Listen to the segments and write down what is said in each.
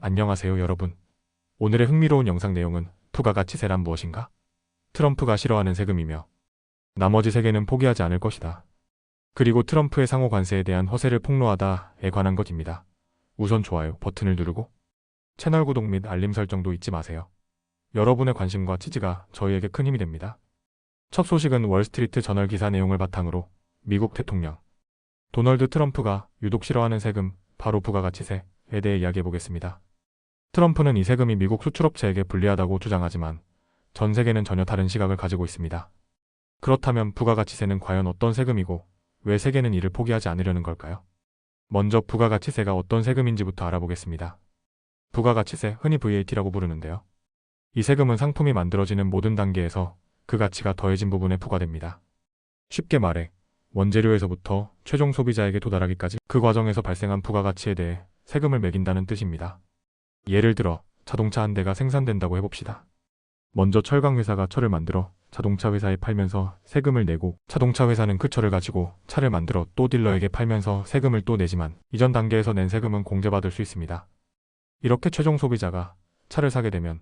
안녕하세요 여러분. 오늘의 흥미로운 영상 내용은 부가가치세란 무엇인가? 트럼프가 싫어하는 세금이며 나머지 세계는 포기하지 않을 것이다. 그리고 트럼프의 상호 관세에 대한 허세를 폭로하다에 관한 것입니다. 우선 좋아요 버튼을 누르고 채널 구독 및 알림 설정도 잊지 마세요. 여러분의 관심과 지지가 저희에게 큰 힘이 됩니다. 첫 소식은 월스트리트 저널 기사 내용을 바탕으로 미국 대통령 도널드 트럼프가 유독 싫어하는 세금, 바로 부가가치세에 대해 이야기해보겠습니다. 트럼프는 이 세금이 미국 수출업체에게 불리하다고 주장하지만 전 세계는 전혀 다른 시각을 가지고 있습니다. 그렇다면 부가가치세는 과연 어떤 세금이고 왜 세계는 이를 포기하지 않으려는 걸까요? 먼저 부가가치세가 어떤 세금인지부터 알아보겠습니다. 부가가치세, 흔히 VAT라고 부르는데요. 이 세금은 상품이 만들어지는 모든 단계에서 그 가치가 더해진 부분에 부과됩니다. 쉽게 말해 원재료에서부터 최종 소비자에게 도달하기까지 그 과정에서 발생한 부가가치에 대해 세금을 매긴다는 뜻입니다. 예를 들어 자동차 한 대가 생산된다고 해봅시다. 먼저 철강 회사가 철을 만들어 자동차 회사에 팔면서 세금을 내고 자동차 회사는 그 철을 가지고 차를 만들어 또 딜러에게 팔면서 세금을 또 내지만 이전 단계에서 낸 세금은 공제받을 수 있습니다. 이렇게 최종 소비자가 차를 사게 되면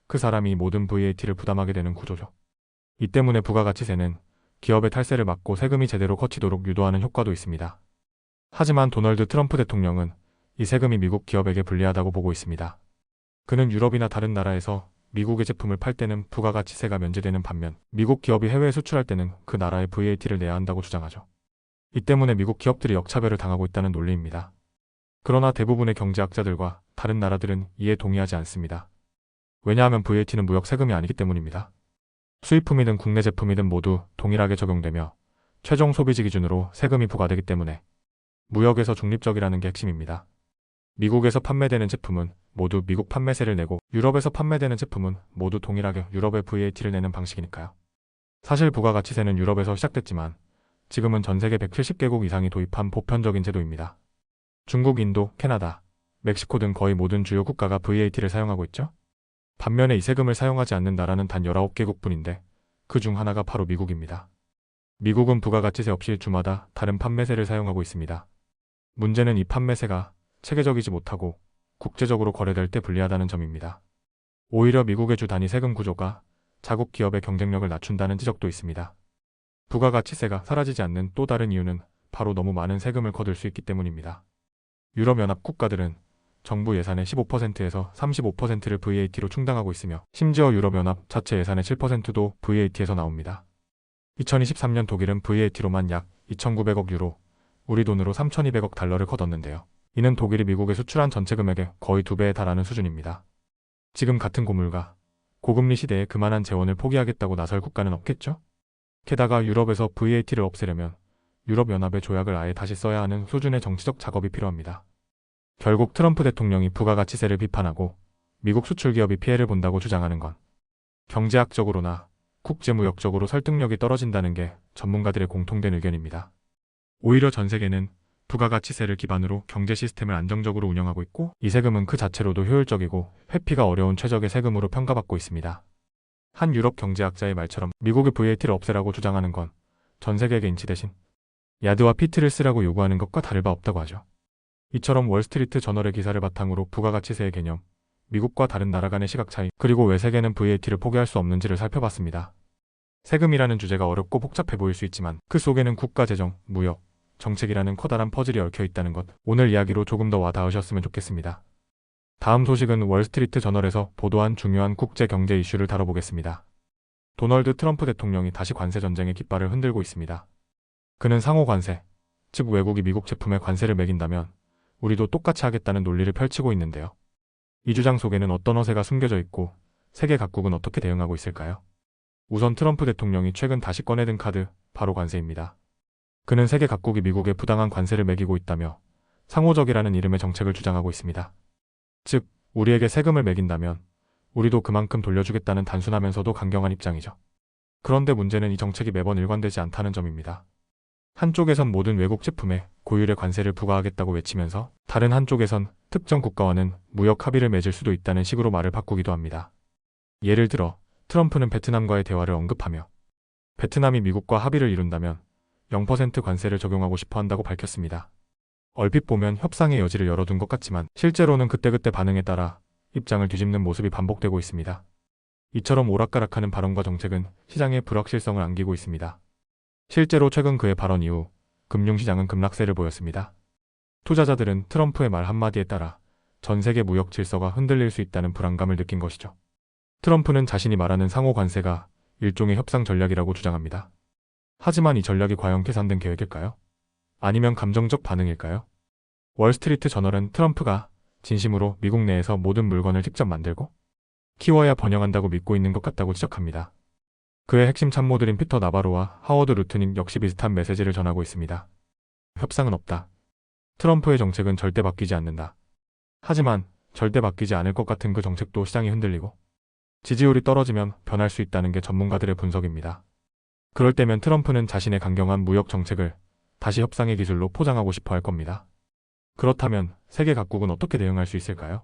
그 사람이 모든 VAT를 부담하게 되는 구조죠. 이 때문에 부가가치세는 기업의 탈세를 막고 세금이 제대로 거치도록 유도하는 효과도 있습니다. 하지만 도널드 트럼프 대통령은 이 세금이 미국 기업에게 불리하다고 보고 있습니다. 그는 유럽이나 다른 나라에서 미국의 제품을 팔 때는 부가가치세가 면제되는 반면 미국 기업이 해외에 수출할 때는 그 나라에 VAT를 내야 한다고 주장하죠. 이 때문에 미국 기업들이 역차별을 당하고 있다는 논리입니다. 그러나 대부분의 경제학자들과 다른 나라들은 이에 동의하지 않습니다. 왜냐하면 VAT는 무역 세금이 아니기 때문입니다. 수입품이든 국내 제품이든 모두 동일하게 적용되며 최종 소비지 기준으로 세금이 부과되기 때문에 무역에서 중립적이라는 게 핵심입니다. 미국에서 판매되는 제품은 모두 미국 판매세를 내고 유럽에서 판매되는 제품은 모두 동일하게 유럽의 VAT를 내는 방식이니까요. 사실 부가가치세는 유럽에서 시작됐지만 지금은 전 세계 170개국 이상이 도입한 보편적인 제도입니다. 중국, 인도, 캐나다, 멕시코 등 거의 모든 주요 국가가 VAT를 사용하고 있죠. 반면에 이 세금을 사용하지 않는 나라는 단 19개국 뿐인데 그 중 하나가 바로 미국입니다. 미국은 부가가치세 없이 주마다 다른 판매세를 사용하고 있습니다. 문제는 이 판매세가 체계적이지 못하고 국제적으로 거래될 때 불리하다는 점입니다. 오히려 미국의 주 단위 세금 구조가 자국 기업의 경쟁력을 낮춘다는 지적도 있습니다. 부가가치세가 사라지지 않는 또 다른 이유는 바로 너무 많은 세금을 거둘 수 있기 때문입니다. 유럽연합 국가들은 정부 예산의 15%에서 35%를 VAT로 충당하고 있으며 심지어 유럽연합 자체 예산의 7%도 VAT에서 나옵니다. 2023년 독일은 VAT로만 약 2,900억 유로, 우리 돈으로 3,200억 달러를 거뒀는데요. 이는 독일이 미국에 수출한 전체 금액의 거의 2배에 달하는 수준입니다. 지금 같은 고물가, 고금리 시대에 그만한 재원을 포기하겠다고 나설 국가는 없겠죠? 게다가 유럽에서 VAT를 없애려면 유럽연합의 조약을 아예 다시 써야 하는 수준의 정치적 작업이 필요합니다. 결국 트럼프 대통령이 부가가치세를 비판하고 미국 수출기업이 피해를 본다고 주장하는 건 경제학적으로나 국제무역적으로 설득력이 떨어진다는 게 전문가들의 공통된 의견입니다. 오히려 전 세계는 부가가치세를 기반으로 경제 시스템을 안정적으로 운영하고 있고 이 세금은 그 자체로도 효율적이고 회피가 어려운 최적의 세금으로 평가받고 있습니다. 한 유럽 경제학자의 말처럼 미국의 VAT를 없애라고 주장하는 건 전 세계에게 인치 대신 야드와 피트를 쓰라고 요구하는 것과 다를 바 없다고 하죠. 이처럼 월스트리트 저널의 기사를 바탕으로 부가가치세의 개념, 미국과 다른 나라 간의 시각 차이, 그리고 왜 세계는 VAT를 포기할 수 없는지를 살펴봤습니다. 세금이라는 주제가 어렵고 복잡해 보일 수 있지만 그 속에는 국가 재정, 무역, 정책이라는 커다란 퍼즐이 얽혀 있다는 것, 오늘 이야기로 조금 더 와닿으셨으면 좋겠습니다. 다음 소식은 월스트리트 저널에서 보도한 중요한 국제 경제 이슈를 다뤄보겠습니다. 도널드 트럼프 대통령이 다시 관세 전쟁의 깃발을 흔들고 있습니다. 그는 상호 관세, 즉 외국이 미국 제품에 관세를 매긴다면 우리도 똑같이 하겠다는 논리를 펼치고 있는데요. 이 주장 속에는 어떤 허세가 숨겨져 있고 세계 각국은 어떻게 대응하고 있을까요? 우선 트럼프 대통령이 최근 다시 꺼내든 카드, 바로 관세입니다. 그는 세계 각국이 미국에 부당한 관세를 매기고 있다며 상호적이라는 이름의 정책을 주장하고 있습니다. 즉, 우리에게 세금을 매긴다면 우리도 그만큼 돌려주겠다는 단순하면서도 강경한 입장이죠. 그런데 문제는 이 정책이 매번 일관되지 않다는 점입니다. 한쪽에선 모든 외국 제품에 고율의 관세를 부과하겠다고 외치면서 다른 한쪽에선 특정 국가와는 무역 합의를 맺을 수도 있다는 식으로 말을 바꾸기도 합니다. 예를 들어 트럼프는 베트남과의 대화를 언급하며 베트남이 미국과 합의를 이룬다면 0% 관세를 적용하고 싶어 한다고 밝혔습니다. 얼핏 보면 협상의 여지를 열어둔 것 같지만 실제로는 그때그때 반응에 따라 입장을 뒤집는 모습이 반복되고 있습니다. 이처럼 오락가락하는 발언과 정책은 시장의 불확실성을 안기고 있습니다. 실제로 최근 그의 발언 이후 금융시장은 급락세를 보였습니다. 투자자들은 트럼프의 말 한마디에 따라 전 세계 무역 질서가 흔들릴 수 있다는 불안감을 느낀 것이죠. 트럼프는 자신이 말하는 상호 관세가 일종의 협상 전략이라고 주장합니다. 하지만 이 전략이 과연 계산된 계획일까요? 아니면 감정적 반응일까요? 월스트리트 저널은 트럼프가 진심으로 미국 내에서 모든 물건을 직접 만들고 키워야 번영한다고 믿고 있는 것 같다고 지적합니다. 그의 핵심 참모들인 피터 나바로와 하워드 루트닝 역시 비슷한 메시지를 전하고 있습니다. 협상은 없다. 트럼프의 정책은 절대 바뀌지 않는다. 하지만 절대 바뀌지 않을 것 같은 그 정책도 시장이 흔들리고 지지율이 떨어지면 변할 수 있다는 게 전문가들의 분석입니다. 그럴 때면 트럼프는 자신의 강경한 무역 정책을 다시 협상의 기술로 포장하고 싶어 할 겁니다. 그렇다면 세계 각국은 어떻게 대응할 수 있을까요?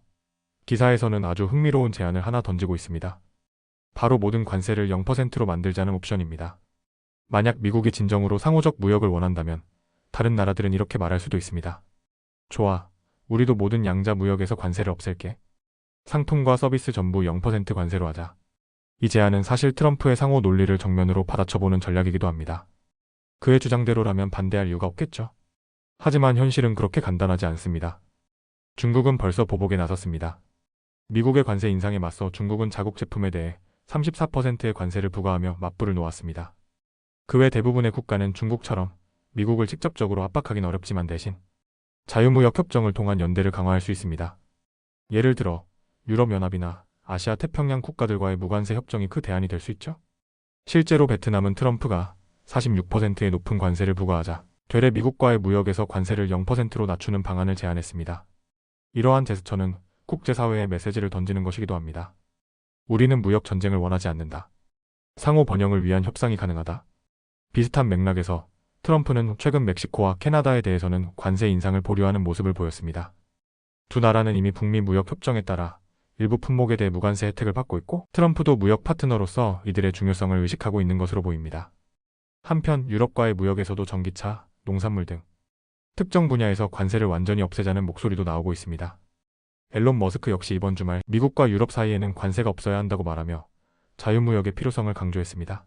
기사에서는 아주 흥미로운 제안을 하나 던지고 있습니다. 바로 모든 관세를 0%로 만들자는 옵션입니다. 만약 미국이 진정으로 상호적 무역을 원한다면 다른 나라들은 이렇게 말할 수도 있습니다. 좋아, 우리도 모든 양자 무역에서 관세를 없앨게. 상품과 서비스 전부 0% 관세로 하자. 이 제안은 사실 트럼프의 상호 논리를 정면으로 받아쳐보는 전략이기도 합니다. 그의 주장대로라면 반대할 이유가 없겠죠. 하지만 현실은 그렇게 간단하지 않습니다. 중국은 벌써 보복에 나섰습니다. 미국의 관세 인상에 맞서 중국은 자국 제품에 대해 34%의 관세를 부과하며 맞불을 놓았습니다. 그 외 대부분의 국가는 중국처럼 미국을 직접적으로 압박하긴 어렵지만 대신 자유무역 협정을 통한 연대를 강화할 수 있습니다. 예를 들어 유럽연합이나 아시아 태평양 국가들과의 무관세 협정이 그 대안이 될 수 있죠. 실제로 베트남은 트럼프가 46%의 높은 관세를 부과하자 되레 미국과의 무역에서 관세를 0%로 낮추는 방안을 제안했습니다. 이러한 제스처는 국제사회에 메시지를 던지는 것이기도 합니다. 우리는 무역 전쟁을 원하지 않는다. 상호 번영을 위한 협상이 가능하다. 비슷한 맥락에서 트럼프는 최근 멕시코와 캐나다에 대해서는 관세 인상을 보류하는 모습을 보였습니다. 두 나라는 이미 북미 무역 협정에 따라 일부 품목에 대해 무관세 혜택을 받고 있고 트럼프도 무역 파트너로서 이들의 중요성을 의식하고 있는 것으로 보입니다. 한편 유럽과의 무역에서도 전기차, 농산물 등 특정 분야에서 관세를 완전히 없애자는 목소리도 나오고 있습니다. 앨런 머스크 역시 이번 주말 미국과 유럽 사이에는 관세가 없어야 한다고 말하며 자유무역의 필요성을 강조했습니다.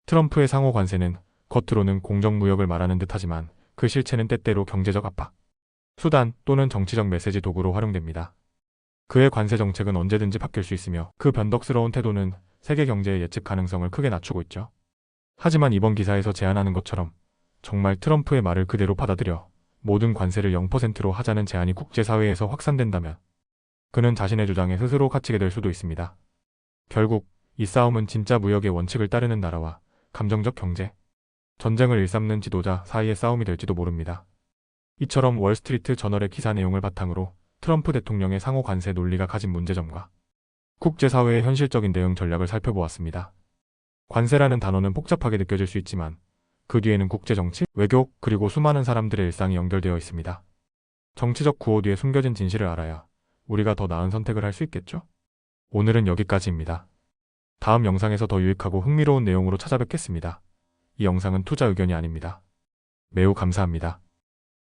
트럼프의 상호 관세는 겉으로는 공정무역을 말하는 듯하지만 그 실체는 때때로 경제적 압박, 수단 또는 정치적 메시지 도구로 활용됩니다. 그의 관세 정책은 언제든지 바뀔 수 있으며 그 변덕스러운 태도는 세계 경제의 예측 가능성을 크게 낮추고 있죠. 하지만 이번 기사에서 제안하는 것처럼 정말 트럼프의 말을 그대로 받아들여 모든 관세를 0%로 하자는 제안이 국제사회에서 확산된다면 그는 자신의 주장에 스스로 갇히게 될 수도 있습니다. 결국 이 싸움은 진짜 무역의 원칙을 따르는 나라와 감정적 경제, 전쟁을 일삼는 지도자 사이의 싸움이 될지도 모릅니다. 이처럼 월스트리트 저널의 기사 내용을 바탕으로 트럼프 대통령의 상호 관세 논리가 가진 문제점과 국제사회의 현실적인 대응 전략을 살펴보았습니다. 관세라는 단어는 복잡하게 느껴질 수 있지만 그 뒤에는 국제정치, 외교, 그리고 수많은 사람들의 일상이 연결되어 있습니다. 정치적 구호 뒤에 숨겨진 진실을 알아야 우리가 더 나은 선택을 할 수 있겠죠? 오늘은 여기까지입니다. 다음 영상에서 더 유익하고 흥미로운 내용으로 찾아뵙겠습니다. 이 영상은 투자 의견이 아닙니다. 매우 감사합니다.